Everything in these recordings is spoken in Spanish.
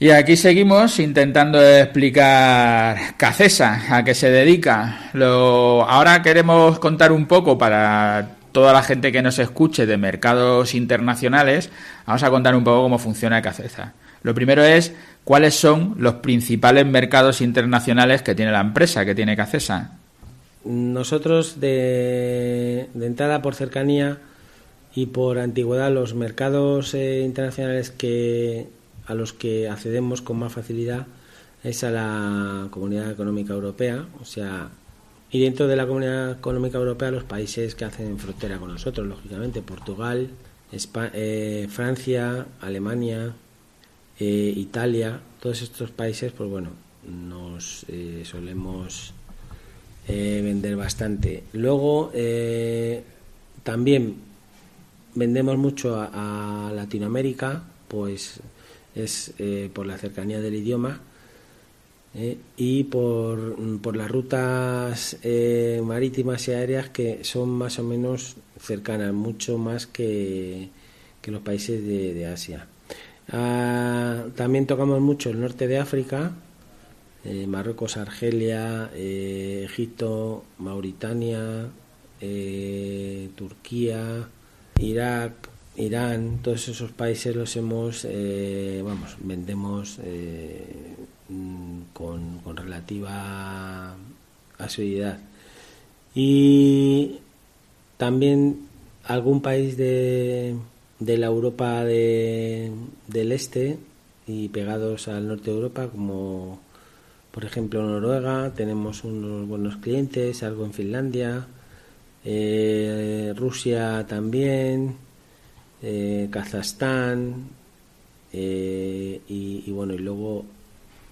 Y aquí seguimos intentando explicar Cacesa, a qué se dedica. Ahora queremos contar un poco para toda la gente que nos escuche de mercados internacionales. Vamos a contar un poco cómo funciona Cacesa. Lo primero es cuáles son los principales mercados internacionales que tiene la empresa, que tiene Cacesa. Nosotros de entrada, por cercanía y por antigüedad, los mercados internacionales a los que accedemos con más facilidad es a la Comunidad Económica Europea, o sea, y dentro de la Comunidad Económica Europea los países que hacen frontera con nosotros, lógicamente, Portugal, Francia, Alemania, Italia, todos estos países, pues bueno, nos solemos vender bastante. Luego también vendemos mucho a Latinoamérica, pues es por la cercanía del idioma y por las rutas marítimas y aéreas que son más o menos cercanas, mucho más que los países de Asia. También tocamos mucho el norte de África, Marruecos, Argelia, Egipto, Mauritania, Turquía, Irak, Irán. Todos esos países los vendemos con relativa asiduidad. Y también algún país de la Europa del Este y pegados al norte de Europa, como por ejemplo Noruega, tenemos unos buenos clientes, algo en Finlandia, Rusia también, Kazajstán, y luego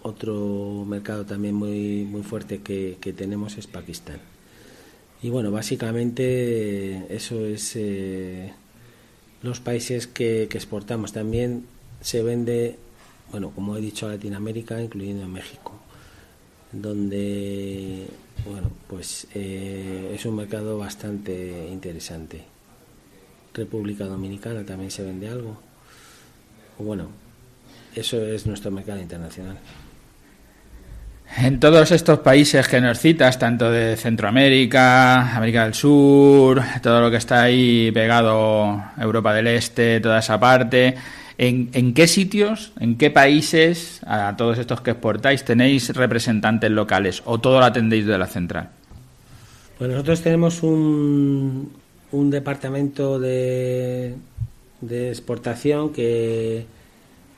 otro mercado también muy muy fuerte que tenemos es Pakistán. Y bueno, básicamente eso es los países que exportamos. También se vende, bueno, como he dicho, a Latinoamérica, incluyendo México, donde bueno, pues es un mercado bastante interesante. República Dominicana también se vende algo. Bueno, eso es nuestro mercado internacional. En todos estos países que nos citas, tanto de Centroamérica, América del Sur, todo lo que está ahí pegado a Europa del Este, toda esa parte, ¿en qué sitios, en qué países, a todos estos que exportáis, tenéis representantes locales o todo lo atendéis de la central? Pues nosotros tenemos un departamento de exportación que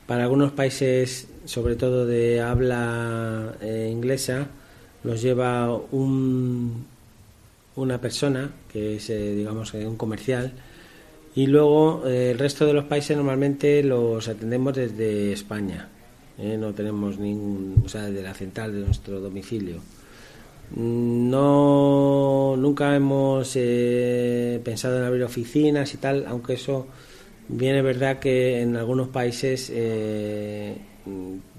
para algunos países, sobre todo de habla inglesa, los lleva una persona que es, digamos, un comercial, y luego el resto de los países normalmente los atendemos desde España. No tenemos desde la central de nuestro domicilio. Nunca hemos pensado en abrir oficinas y tal, aunque eso bien es verdad que en algunos países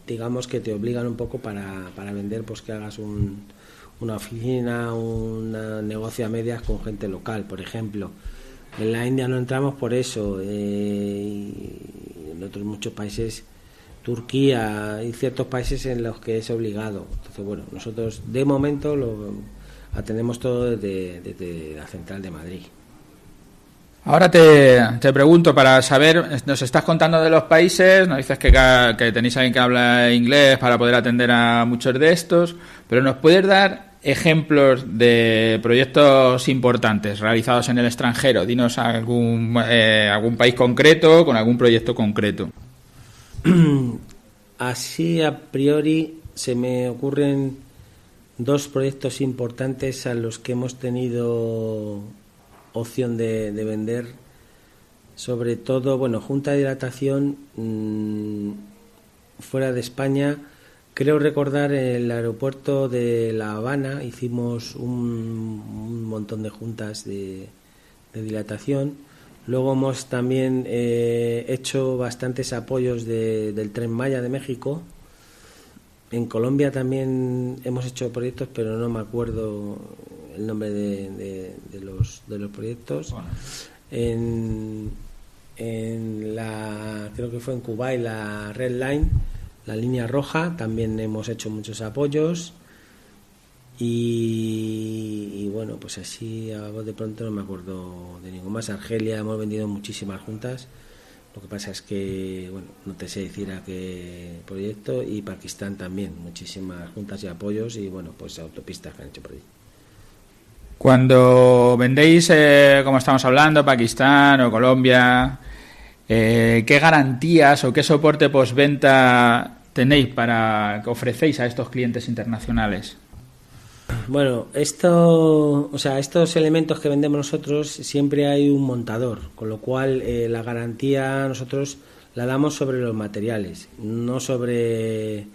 digamos que te obligan un poco para vender, pues que hagas una oficina, un negocio a medias con gente local, por ejemplo. En la India no entramos por eso, y en otros muchos países, Turquía y ciertos países en los que es obligado. Entonces, bueno, nosotros de momento lo atendemos todo desde la central de Madrid. Ahora te pregunto, para saber, nos estás contando de los países, nos dices que tenéis a alguien que habla inglés para poder atender a muchos de estos, pero ¿nos puedes dar ejemplos de proyectos importantes realizados en el extranjero? Dinos algún país concreto, con algún proyecto concreto. Así a priori se me ocurren dos proyectos importantes a los que hemos tenido opción de vender, sobre todo, bueno, Junta de Hidratación fuera de España. Creo recordar el aeropuerto de La Habana hicimos un montón de juntas de dilatación. Luego hemos también hecho bastantes apoyos del Tren Maya de México. En Colombia también hemos hecho proyectos, pero no me acuerdo el nombre de los proyectos. Bueno. Creo que fue en Kuwait, la Red Line, la línea roja, también hemos hecho muchos apoyos. Y bueno, pues así a voz de pronto no me acuerdo de ninguno más. Argelia hemos vendido muchísimas juntas, lo que pasa es que, bueno, no te sé decir a qué proyecto. Y Pakistán también, muchísimas juntas y apoyos, y bueno, pues autopistas que han hecho por ahí. Cuando vendéis, como estamos hablando, Pakistán o Colombia, ¿qué garantías o qué soporte postventa tenéis para que ofrecéis a estos clientes internacionales? Bueno, estos elementos que vendemos nosotros, siempre hay un montador, con lo cual la garantía nosotros la damos sobre los materiales, no sobre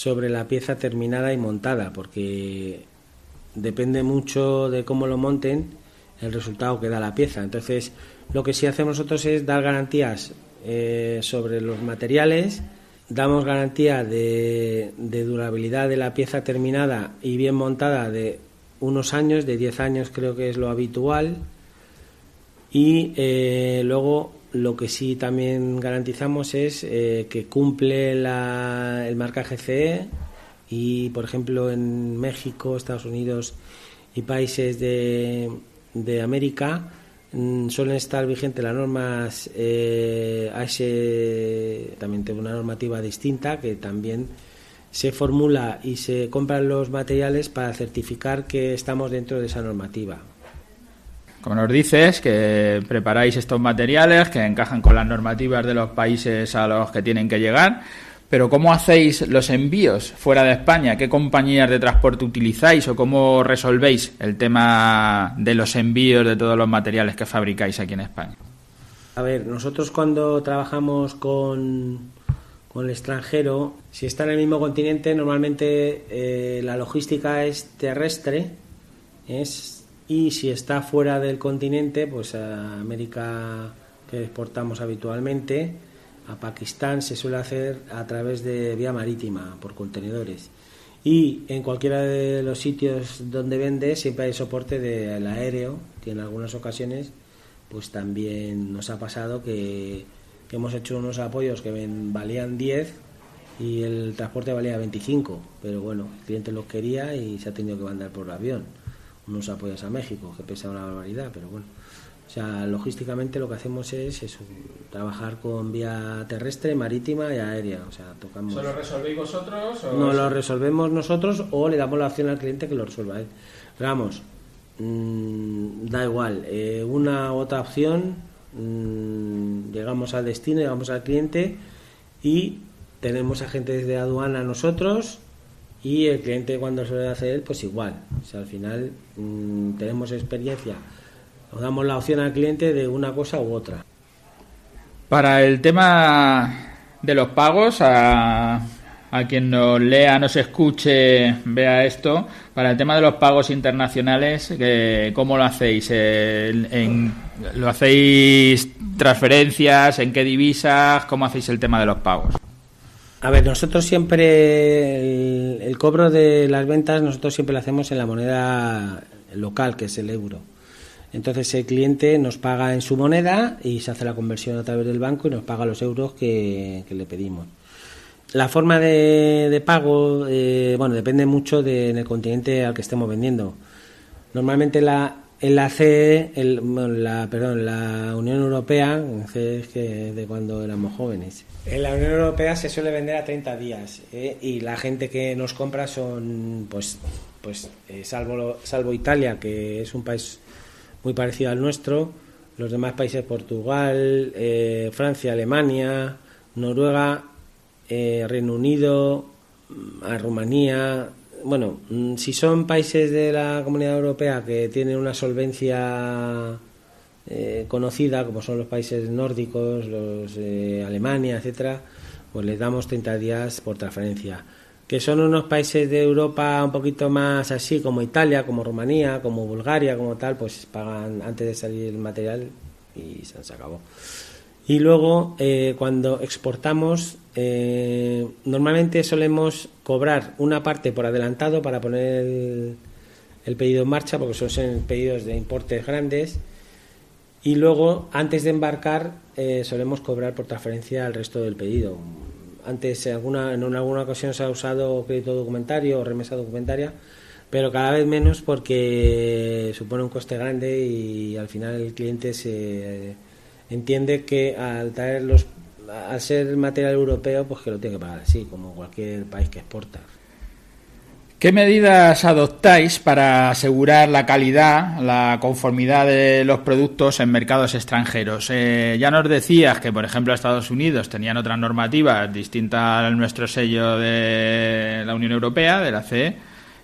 la pieza terminada y montada, porque depende mucho de cómo lo monten el resultado que da la pieza. Entonces, lo que sí hacemos nosotros es dar garantías sobre los materiales. Damos garantía de durabilidad de la pieza terminada y bien montada de unos años, de 10 años creo que es lo habitual. Y luego lo que sí también garantizamos es que cumple el marcaje CE, y por ejemplo en México, Estados Unidos y países de América suelen estar vigentes las normas AS. También tengo una normativa distinta que también se formula y se compran los materiales para certificar que estamos dentro de esa normativa. Como nos dices, que preparáis estos materiales que encajan con las normativas de los países a los que tienen que llegar, pero ¿cómo hacéis los envíos fuera de España? ¿Qué compañías de transporte utilizáis o cómo resolvéis el tema de los envíos de todos los materiales que fabricáis aquí en España? A ver, nosotros cuando trabajamos con el extranjero, si está en el mismo continente, normalmente la logística es terrestre, y si está fuera del continente, pues a América, que exportamos habitualmente, a Pakistán se suele hacer a través de vía marítima, por contenedores. Y en cualquiera de los sitios donde vende siempre hay soporte del aéreo, que en algunas ocasiones pues también nos ha pasado que hemos hecho unos apoyos que valían 10 y el transporte valía 25, pero bueno, el cliente los quería y se ha tenido que mandar por avión unos apoyos a México, que pesa una barbaridad, pero bueno. O sea, logísticamente lo que hacemos es eso, trabajar con vía terrestre, marítima y aérea. O sea, tocamos. ¿Solo resolvéis vosotros? O no, lo resolvemos nosotros o le damos la opción al cliente que lo resuelva él. Pero vamos, da igual, una u otra opción, llegamos al destino, llegamos al cliente y tenemos agentes de aduana nosotros, y el cliente cuando se lo hace él, pues igual. O sea, al final tenemos experiencia. Nos damos la opción al cliente de una cosa u otra. Para el tema de los pagos, a quien nos lea, nos escuche, vea esto, para el tema de los pagos internacionales, ¿cómo lo hacéis? ¿Lo hacéis transferencias? ¿En qué divisas? ¿Cómo hacéis el tema de los pagos? A ver, nosotros siempre el cobro de las ventas nosotros siempre lo hacemos en la moneda local, que es el euro. Entonces el cliente nos paga en su moneda y se hace la conversión a través del banco y nos paga los euros que le pedimos. La forma de pago, bueno, depende mucho en el continente al que estemos vendiendo. Normalmente la Unión Europea, es que de cuando éramos jóvenes. En la Unión Europea se suele vender a 30 días, y la gente que nos compra son, salvo Italia, que es un país muy parecido al nuestro, los demás países, Portugal, Francia, Alemania, Noruega, Reino Unido, a Rumanía. Bueno, si son países de la Comunidad Europea que tienen una solvencia conocida, como son los países nórdicos, los Alemania, etcétera, pues les damos 30 días por transferencia. Que son unos países de Europa un poquito más así, como Italia, como Rumanía, como Bulgaria, como tal, pues pagan antes de salir el material y se acabó. Y luego, cuando exportamos, normalmente solemos cobrar una parte por adelantado para poner el pedido en marcha, porque son pedidos de importes grandes, y luego, antes de embarcar, solemos cobrar por transferencia el resto del pedido. antes en alguna ocasión se ha usado crédito documentario o remesa documentaria, pero cada vez menos porque supone un coste grande y al final el cliente se entiende que al ser material europeo, pues que lo tiene que pagar así, como cualquier país que exporta. ¿Qué medidas adoptáis para asegurar la calidad, la conformidad de los productos en mercados extranjeros? Ya nos decías que, por ejemplo, Estados Unidos tenían otras normativas distintas al nuestro sello de la Unión Europea, de la CE,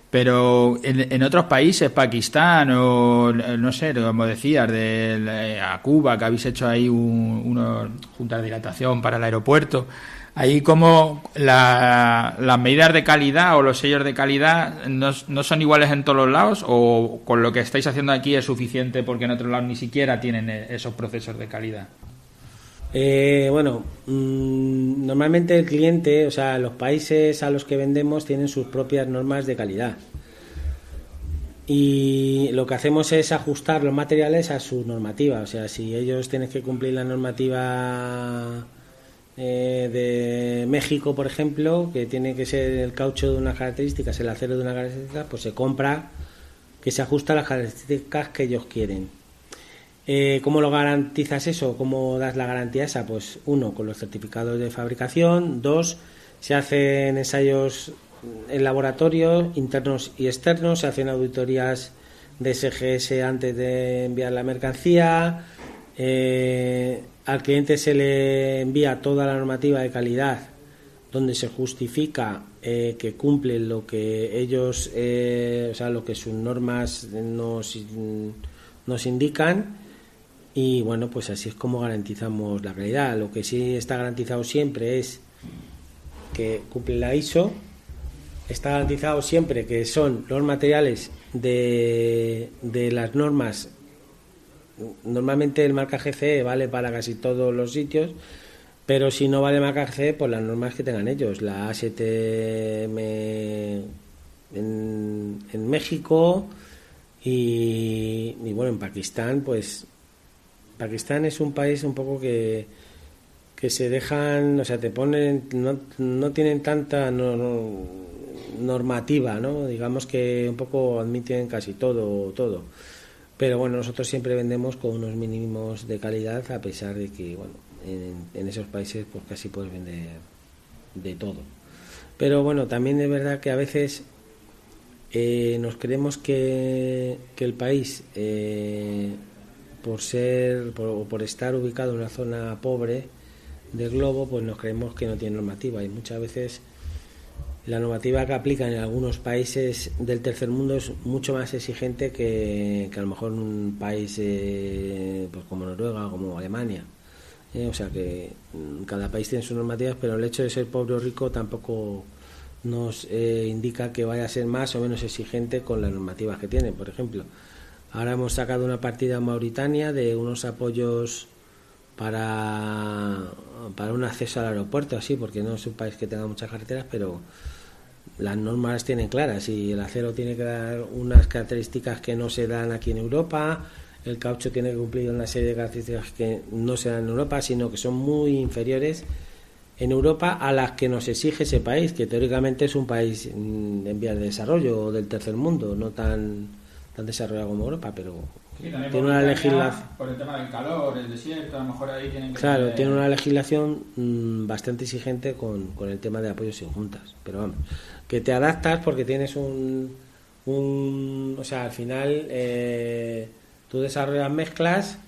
pero en otros países, Pakistán o, no sé, como decías, a Cuba, que habéis hecho ahí unos juntas de dilatación para el aeropuerto, ahí como las medidas de calidad o los sellos de calidad no son iguales en todos los lados, o con lo que estáis haciendo aquí es suficiente porque en otros lados ni siquiera tienen esos procesos de calidad. Normalmente el cliente, o sea, los países a los que vendemos tienen sus propias normas de calidad y lo que hacemos es ajustar los materiales a su normativa. O sea, si ellos tienen que cumplir la normativa de México, por ejemplo, que tiene que ser el caucho de unas características, el acero de unas características, pues se compra que se ajusta a las características que ellos quieren. ¿Cómo lo garantizas eso? ¿Cómo das la garantía esa? Pues 1, con los certificados de fabricación. 2, se hacen ensayos en laboratorio, internos y externos, se hacen auditorías de SGS antes de enviar la mercancía. Al cliente se le envía toda la normativa de calidad donde se justifica que cumplen lo que ellos, o sea, lo que sus normas nos indican. Y bueno, pues así es como garantizamos la calidad. Lo que sí está garantizado siempre es que cumple la ISO, está garantizado siempre que son los materiales de las normas. Normalmente el marcaje CE vale para casi todos los sitios, pero si no vale marcaje CE, pues las normas que tengan ellos. La ASTM en México y bueno, en Pakistán, pues Pakistán es un país un poco que se dejan, o sea, te ponen, no tienen tanta normativa, ¿no? Digamos que un poco admiten casi todo. Pero bueno, nosotros siempre vendemos con unos mínimos de calidad, a pesar de que, bueno, en esos países pues casi puedes vender de todo. Pero bueno, también es verdad que a veces nos creemos que el país, por estar ubicado en una zona pobre del globo, pues nos creemos que no tiene normativa, y muchas veces la normativa que aplican en algunos países del tercer mundo es mucho más exigente que a lo mejor en un país pues como Noruega o como Alemania. O sea que cada país tiene sus normativas, pero el hecho de ser pobre o rico tampoco nos indica que vaya a ser más o menos exigente con las normativas que tiene. Por ejemplo, ahora hemos sacado una partida en Mauritania de unos apoyos para un acceso al aeropuerto, así, porque no es un país que tenga muchas carreteras, pero las normas las tienen claras y el acero tiene que dar unas características que no se dan aquí en Europa, el caucho tiene que cumplir una serie de características que no se dan en Europa, sino que son muy inferiores en Europa a las que nos exige ese país, que teóricamente es un país en vías de desarrollo o del tercer mundo, no tan desarrollado como Europa, pero sí, tiene una legislación. Por el tema del calor, el desierto, a lo mejor ahí tienen que. Claro, tiene una legislación bastante exigente con el tema de apoyos sin juntas. Pero vamos, que te adaptas porque tienes o sea, al final tú desarrollas mezclas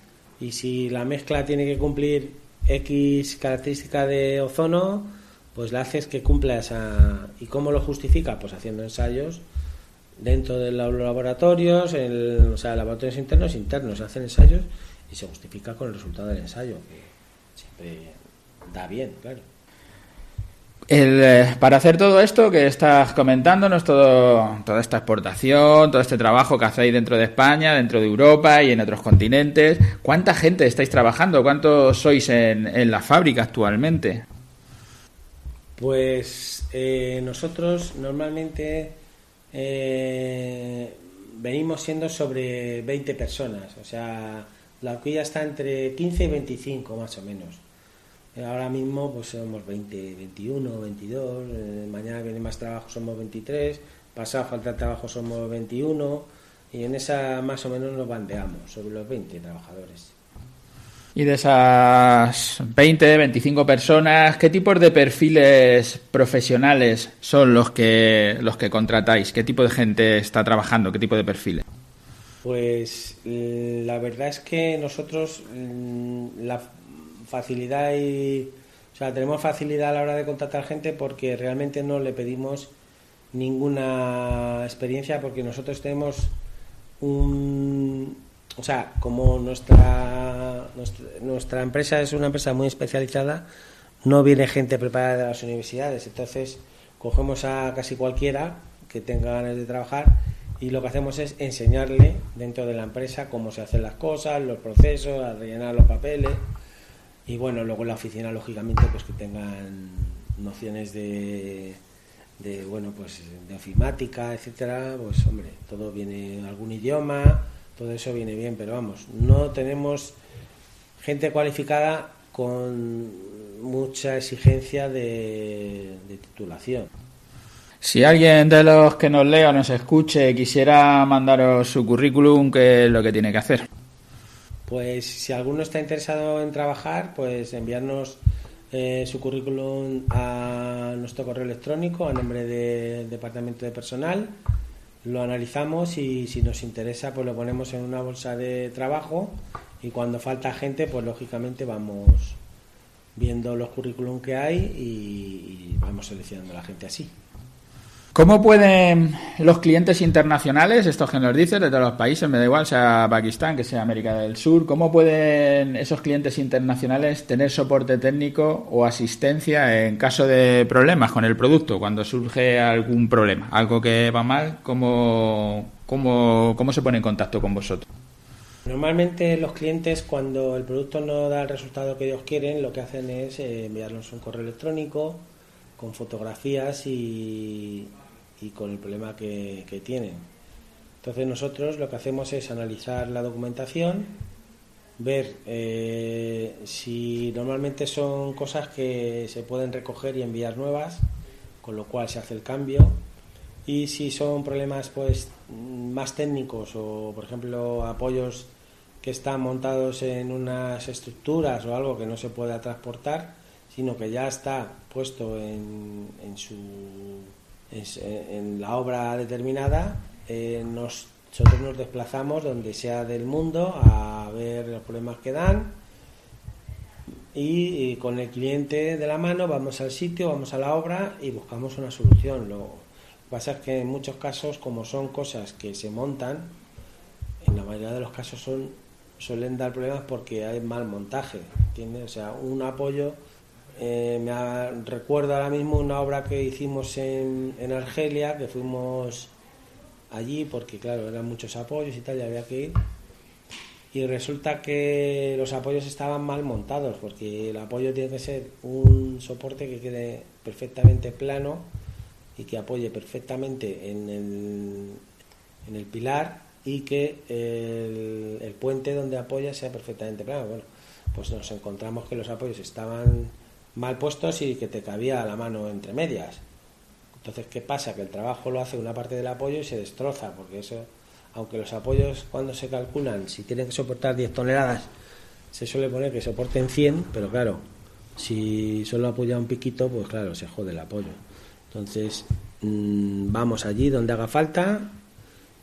y si la mezcla tiene que cumplir X característica de ozono, pues la haces que cumpla esa. ¿Y cómo lo justifica? Pues haciendo ensayos dentro de los laboratorios, o sea, laboratorios internos hacen ensayos y se justifica con el resultado del ensayo, que siempre da bien, claro. Para hacer todo esto que estás comentándonos, toda esta exportación, todo este trabajo que hacéis dentro de España, dentro de Europa y en otros continentes, ¿cuánta gente estáis trabajando? ¿Cuántos sois en la fábrica actualmente? Pues nosotros normalmente venimos siendo sobre 20 personas, o sea, la horquilla está entre 15 y 25 más o menos. Ahora mismo pues somos 20, 21, 22, mañana viene más trabajo, somos 23, pasado falta trabajo, somos 21, y en esa más o menos nos bandeamos sobre los 20 trabajadores. Y de esas 20, 25 personas, ¿qué tipos de perfiles profesionales son los que contratáis? ¿Qué tipo de gente está trabajando? ¿Qué tipo de perfiles? Pues la verdad es que nosotros la facilidad tenemos facilidad a la hora de contratar gente porque realmente no le pedimos ninguna experiencia, porque nosotros tenemos como nuestra empresa es una empresa muy especializada, no viene gente preparada de las universidades, entonces cogemos a casi cualquiera que tenga ganas de trabajar y lo que hacemos es enseñarle dentro de la empresa cómo se hacen las cosas, los procesos, a rellenar los papeles, y bueno, luego en la oficina lógicamente pues que tengan nociones de ofimática, etcétera, pues hombre, todo viene, algún idioma, todo eso viene bien, pero vamos, no tenemos gente cualificada con mucha exigencia de titulación. Si alguien de los que nos lea o nos escuche quisiera mandaros su currículum, ¿qué es lo que tiene que hacer? Pues si alguno está interesado en trabajar, pues enviarnos su currículum a nuestro correo electrónico a nombre del Departamento de Personal, lo analizamos y si nos interesa pues lo ponemos en una bolsa de trabajo, y cuando falta gente pues lógicamente vamos viendo los currículum que hay y vamos seleccionando a la gente así. ¿Cómo pueden los clientes internacionales, estos que nos dices, de todos los países, me da igual, sea Pakistán, que sea América del Sur, cómo pueden esos clientes internacionales tener soporte técnico o asistencia en caso de problemas con el producto, cuando surge algún problema, algo que va mal, cómo se pone en contacto con vosotros? Normalmente los clientes, cuando el producto no da el resultado que ellos quieren, lo que hacen es enviarnos un correo electrónico con fotografías y con el problema que tienen. Entonces nosotros lo que hacemos es analizar la documentación, ver si normalmente son cosas que se pueden recoger y enviar nuevas, con lo cual se hace el cambio, y si son problemas pues más técnicos o por ejemplo apoyos que están montados en unas estructuras o algo que no se pueda transportar, sino que ya está puesto en la obra determinada, nosotros nos desplazamos donde sea del mundo a ver los problemas que dan y con el cliente de la mano vamos al sitio, vamos a la obra y buscamos una solución. Lo que pasa es que en muchos casos, como son cosas que se montan, en la mayoría de los casos suelen dar problemas porque hay mal montaje, ¿entiendes? O sea, un apoyo, recuerdo ahora mismo una obra que hicimos en Argelia, que fuimos allí porque claro, eran muchos apoyos y tal, y había que ir, y resulta que los apoyos estaban mal montados, porque el apoyo tiene que ser un soporte que quede perfectamente plano y que apoye perfectamente en el pilar, y que el puente donde apoya sea perfectamente plano. Bueno, pues nos encontramos que los apoyos estaban mal puestos y que te cabía la mano entre medias. Entonces, ¿qué pasa? Que el trabajo lo hace una parte del apoyo y se destroza, porque eso, aunque los apoyos cuando se calculan, si tienen que soportar 10 toneladas, se suele poner que soporten 100, pero claro, si solo apoya un piquito, pues claro, se jode el apoyo. Entonces, vamos allí donde haga falta.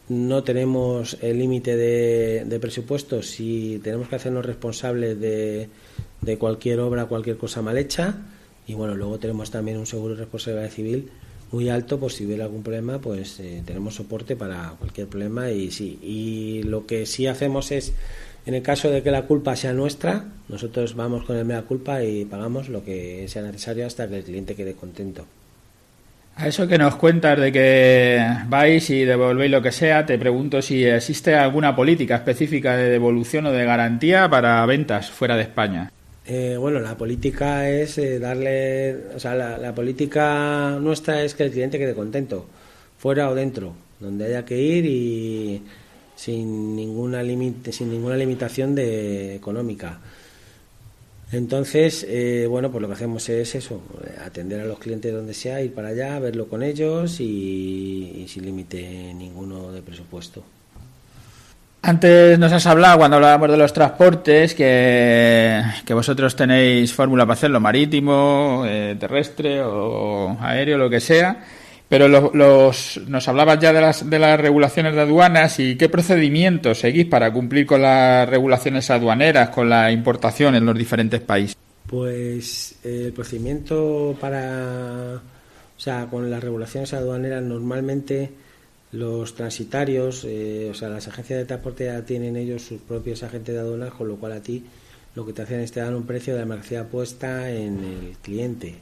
No tenemos el límite de presupuesto si tenemos que hacernos responsables de cualquier obra, cualquier cosa mal hecha, y bueno, luego tenemos también un seguro de responsabilidad civil muy alto, pues si hubiera algún problema pues tenemos soporte para cualquier problema. Y lo que sí hacemos es, en el caso de que la culpa sea nuestra, nosotros vamos con el mea culpa y pagamos lo que sea necesario hasta que el cliente quede contento. A eso que nos cuentas de que vais y devolvéis lo que sea, te pregunto si existe alguna política específica de devolución o de garantía para ventas fuera de España. Bueno, la política es la política nuestra es que el cliente quede contento, fuera o dentro, donde haya que ir, y sin ninguna limitación económica. Entonces, bueno, pues lo que hacemos es eso, atender a los clientes donde sea, ir para allá, verlo con ellos y sin límite ninguno de presupuesto. Antes nos has hablado, cuando hablábamos de los transportes, que vosotros tenéis fórmula para hacerlo marítimo, terrestre o aéreo, lo que sea, pero nos hablabas ya de las regulaciones de aduanas y qué procedimientos seguís para cumplir con las regulaciones aduaneras, con la importación en los diferentes países. Pues el procedimiento o sea, con las regulaciones aduaneras normalmente los transitarios, o sea, las agencias de transporte ya tienen ellos sus propios agentes de aduanas, con lo cual a ti lo que te hacen es te dan un precio de la mercancía puesta en el cliente.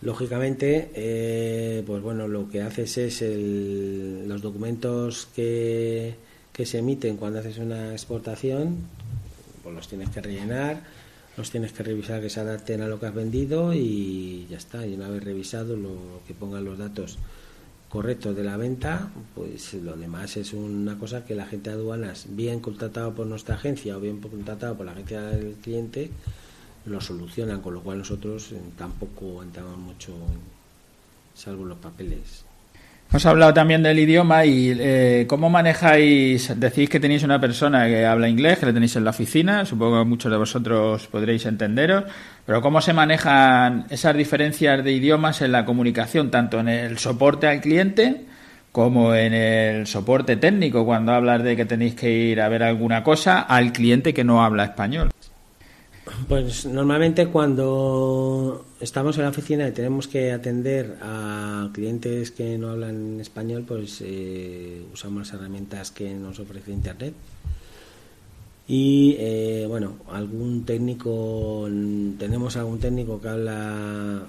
Lógicamente, pues bueno, lo que haces es los documentos que se emiten cuando haces una exportación, pues los tienes que rellenar, los tienes que revisar que se adapten a lo que has vendido y ya está. Y una vez revisado lo que pongan los datos correctos de la venta, pues lo demás es una cosa que la gente de aduanas, bien contratado por nuestra agencia o bien contratado por la agencia del cliente, lo solucionan, con lo cual nosotros tampoco entramos mucho, salvo los papeles. Hemos hablado también del idioma y cómo manejáis, decís que tenéis una persona que habla inglés, que le tenéis en la oficina, supongo que muchos de vosotros podréis entenderos, pero cómo se manejan esas diferencias de idiomas en la comunicación, tanto en el soporte al cliente como en el soporte técnico, cuando hablas de que tenéis que ir a ver alguna cosa al cliente que no habla español. Pues normalmente cuando estamos en la oficina y tenemos que atender a clientes que no hablan español, pues usamos las herramientas que nos ofrece Internet. Y bueno, tenemos algún técnico que habla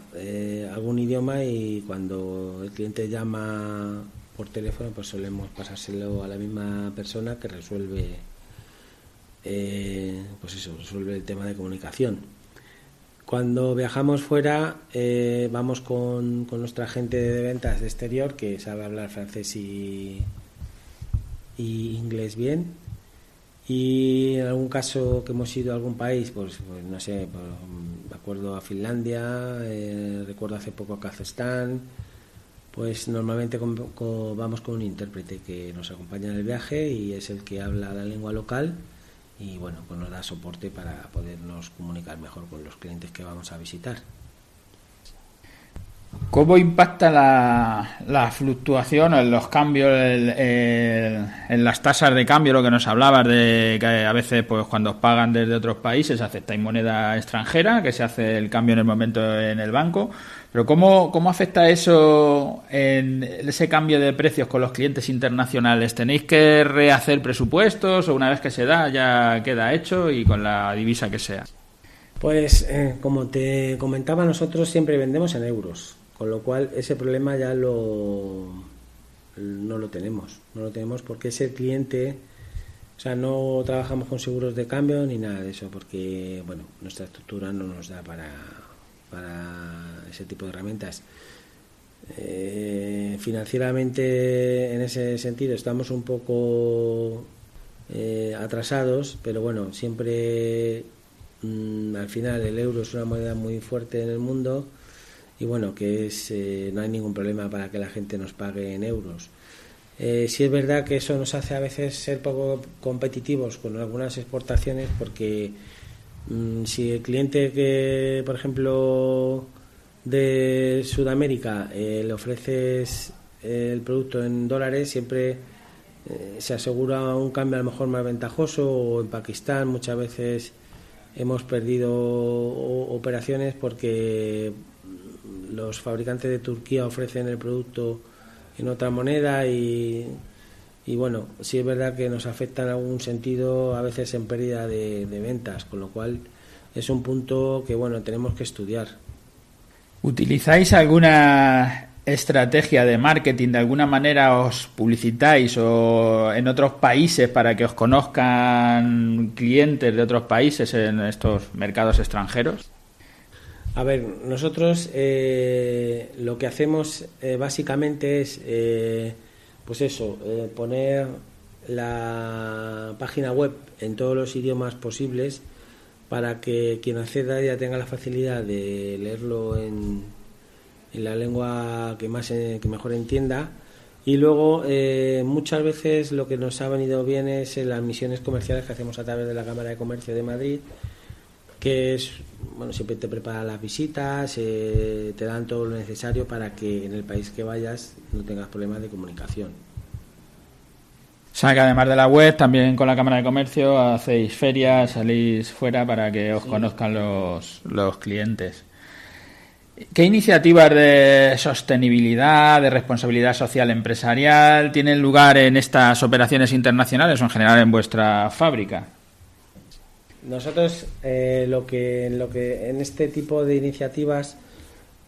algún idioma y cuando el cliente llama por teléfono, pues solemos pasárselo a la misma persona que resuelve resuelve el tema de comunicación. Cuando viajamos fuera, vamos con nuestra agente de ventas de exterior que sabe hablar francés y inglés bien, y en algún caso que hemos ido a algún país, pues no sé, me acuerdo a Finlandia, recuerdo hace poco a Kazajstán, pues normalmente vamos con un intérprete que nos acompaña en el viaje y es el que habla la lengua local. Y bueno, pues nos da soporte para podernos comunicar mejor con los clientes que vamos a visitar. ¿Cómo impacta la fluctuación en los cambios en las tasas de cambio, lo que nos hablabas de que a veces pues cuando os pagan desde otros países aceptáis moneda extranjera, que se hace el cambio en el momento en el banco? Pero ¿cómo afecta eso en ese cambio de precios con los clientes internacionales? ¿Tenéis que rehacer presupuestos o una vez que se da ya queda hecho y con la divisa que sea? Pues como te comentaba, nosotros siempre vendemos en euros, con lo cual ese problema ya no lo tenemos. No lo tenemos porque es el cliente, o sea, no trabajamos con seguros de cambio ni nada de eso, porque bueno, nuestra estructura no nos da para ese tipo de herramientas. Financieramente, en ese sentido, estamos un poco atrasados, pero bueno, siempre al final el euro es una moneda muy fuerte en el mundo y bueno, que no hay ningún problema para que la gente nos pague en euros. Sí es verdad que eso nos hace a veces ser poco competitivos con algunas exportaciones, porque si el cliente que, por ejemplo, de Sudamérica le ofreces el producto en dólares, siempre se asegura un cambio a lo mejor más ventajoso, o en Pakistán muchas veces hemos perdido operaciones porque los fabricantes de Turquía ofrecen el producto en otra moneda y bueno, sí es verdad que nos afecta en algún sentido a veces en pérdida de ventas, con lo cual es un punto que bueno, tenemos que estudiar. ¿Utilizáis alguna estrategia de marketing? ¿De alguna manera os publicitáis o en otros países para que os conozcan clientes de otros países en estos mercados extranjeros? A ver, nosotros lo que hacemos básicamente es poner la página web en todos los idiomas posibles para que quien acceda ya tenga la facilidad de leerlo en la lengua que mejor entienda. Y luego muchas veces lo que nos ha venido bien es las misiones comerciales que hacemos a través de la Cámara de Comercio de Madrid, que es, bueno, siempre te preparan las visitas, te dan todo lo necesario para que en el país que vayas no tengas problemas de comunicación. O sea que además de la web, también con la Cámara de Comercio hacéis ferias, salís fuera para que os conozcan los clientes. ¿Qué iniciativas de sostenibilidad, de responsabilidad social empresarial tienen lugar en estas operaciones internacionales o en general en vuestra fábrica? Nosotros lo que en este tipo de iniciativas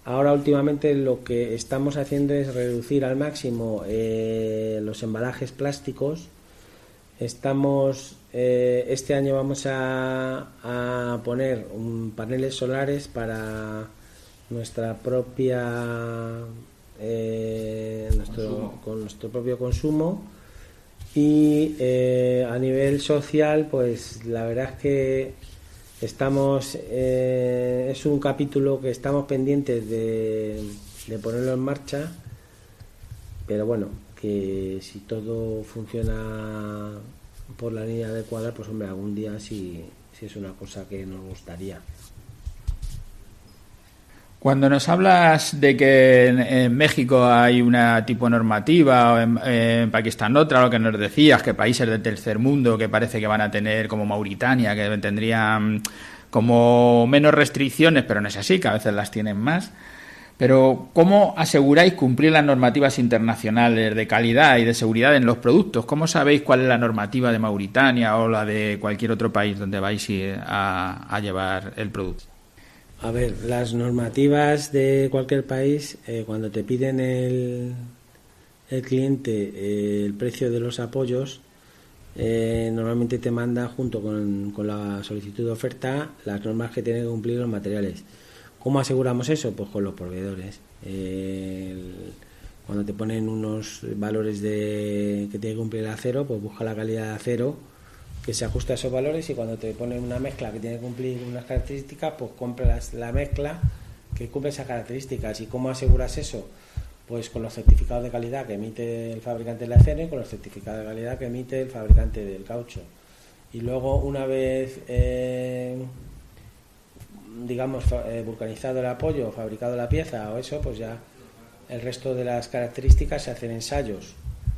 ahora últimamente lo que estamos haciendo es reducir al máximo los embalajes plásticos. Este año vamos a poner paneles solares para nuestra propia con nuestro propio consumo. Y a nivel social, pues la verdad es que es un capítulo que estamos pendientes de ponerlo en marcha, pero bueno, que si todo funciona por la línea adecuada, pues hombre, algún día sí es una cosa que nos gustaría. Cuando nos hablas de que en México hay una tipo normativa o en Pakistán otra, lo que nos decías, que países del tercer mundo que parece que van a tener, como Mauritania, que tendrían como menos restricciones, pero no es así, que a veces las tienen más. Pero ¿cómo aseguráis cumplir las normativas internacionales de calidad y de seguridad en los productos? ¿Cómo sabéis cuál es la normativa de Mauritania o la de cualquier otro país donde vais a llevar el producto? A ver, las normativas de cualquier país, cuando te piden el cliente el precio de los apoyos, normalmente te manda junto con la solicitud de oferta las normas que tienen que cumplir los materiales. ¿Cómo aseguramos eso? Pues con los proveedores. Cuando te ponen unos valores que tiene que cumplir el acero, pues busca la calidad de acero que se ajusta a esos valores, y cuando te ponen una mezcla que tiene que cumplir unas características, pues compras la mezcla que cumple esas características. ¿Y cómo aseguras eso? Pues con los certificados de calidad que emite el fabricante del acero y con los certificados de calidad que emite el fabricante del caucho. Y luego, una vez vulcanizado el apoyo, fabricado la pieza o eso, pues ya el resto de las características se hacen ensayos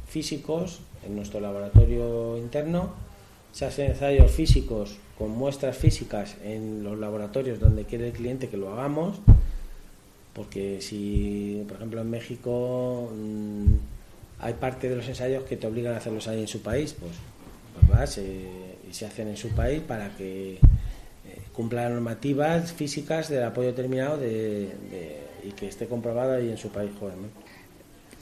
físicos en nuestro laboratorio interno. Se hacen ensayos físicos con muestras físicas en los laboratorios donde quiere el cliente que lo hagamos, porque si, por ejemplo, en México hay parte de los ensayos que te obligan a hacerlos ahí en su país, pues vas y se hacen en su país para que cumpla las normativas físicas del apoyo terminado y que esté comprobado ahí en su país, joder, ¿no?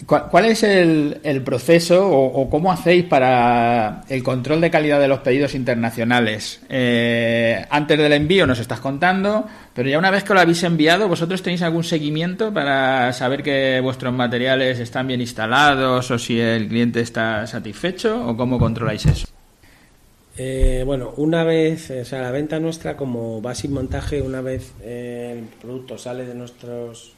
¿Cuál es el proceso o cómo hacéis para el control de calidad de los pedidos internacionales? Antes del envío nos estás contando, pero ya una vez que lo habéis enviado, ¿vosotros tenéis algún seguimiento para saber que vuestros materiales están bien instalados o si el cliente está satisfecho, o cómo controláis eso? Bueno, una vez, la venta nuestra, como va sin montaje, una vez el producto sale de nuestros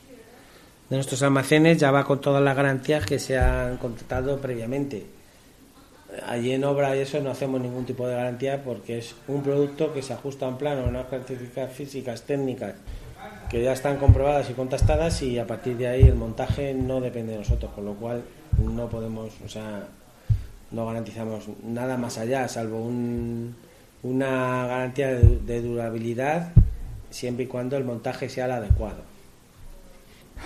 almacenes, ya va con todas las garantías que se han contratado previamente. Allí en obra y eso no hacemos ningún tipo de garantía, porque es un producto que se ajusta a un plano, unas características físicas, técnicas, que ya están comprobadas y contrastadas, y a partir de ahí el montaje no depende de nosotros, con lo cual no podemos, no garantizamos nada más allá, salvo una garantía de durabilidad, siempre y cuando el montaje sea el adecuado.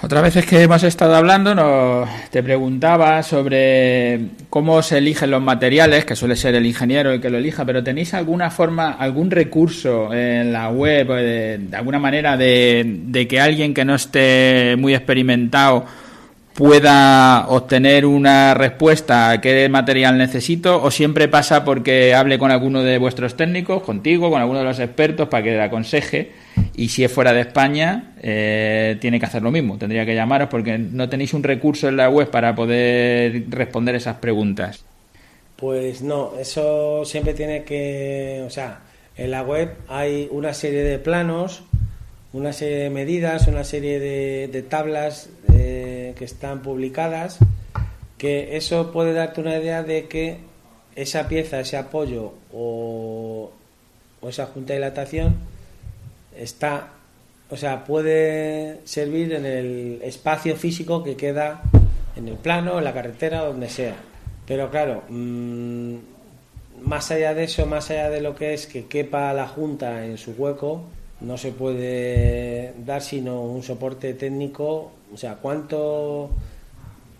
Otras veces que hemos estado hablando te preguntaba sobre cómo se eligen los materiales, que suele ser el ingeniero el que lo elija, pero ¿tenéis alguna forma, algún recurso en la web, de alguna manera de que alguien que no esté muy experimentado pueda obtener una respuesta a qué material necesito, o siempre pasa porque hable con alguno de vuestros técnicos, contigo, con alguno de los expertos, para que le aconseje? Y si es fuera de España, tiene que hacer lo mismo, tendría que llamaros porque no tenéis un recurso en la web para poder responder esas preguntas. Pues no, eso siempre tiene que, En la web hay una serie de planos, una serie de medidas, una serie de tablas que están publicadas, que eso puede darte una idea de que esa pieza, ese apoyo o esa junta de dilatación puede servir en el espacio físico que queda en el plano, en la carretera, donde sea. Pero claro, más allá de eso, más allá de lo que es que quepa la junta en su hueco, no se puede dar sino un soporte técnico, o sea, cuánto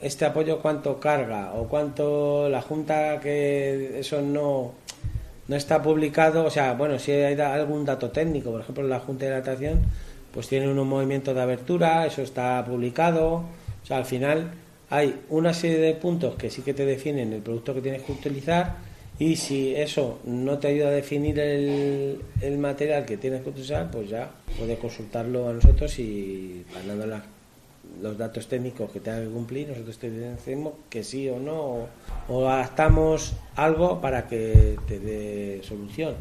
este apoyo, cuánto carga o cuánto la junta, que eso no está publicado. O sea, bueno, si hay algún dato técnico, por ejemplo, la junta de dilatación pues tiene un movimiento de abertura, eso está publicado. O sea, al final hay una serie de puntos que sí que te definen el producto que tienes que utilizar, y si eso no te ayuda a definir el material que tienes que utilizar, pues ya puedes consultarlo a nosotros y mandando los datos técnicos que tengan que cumplir, nosotros te decimos que sí o no, o adaptamos algo para que te dé solución.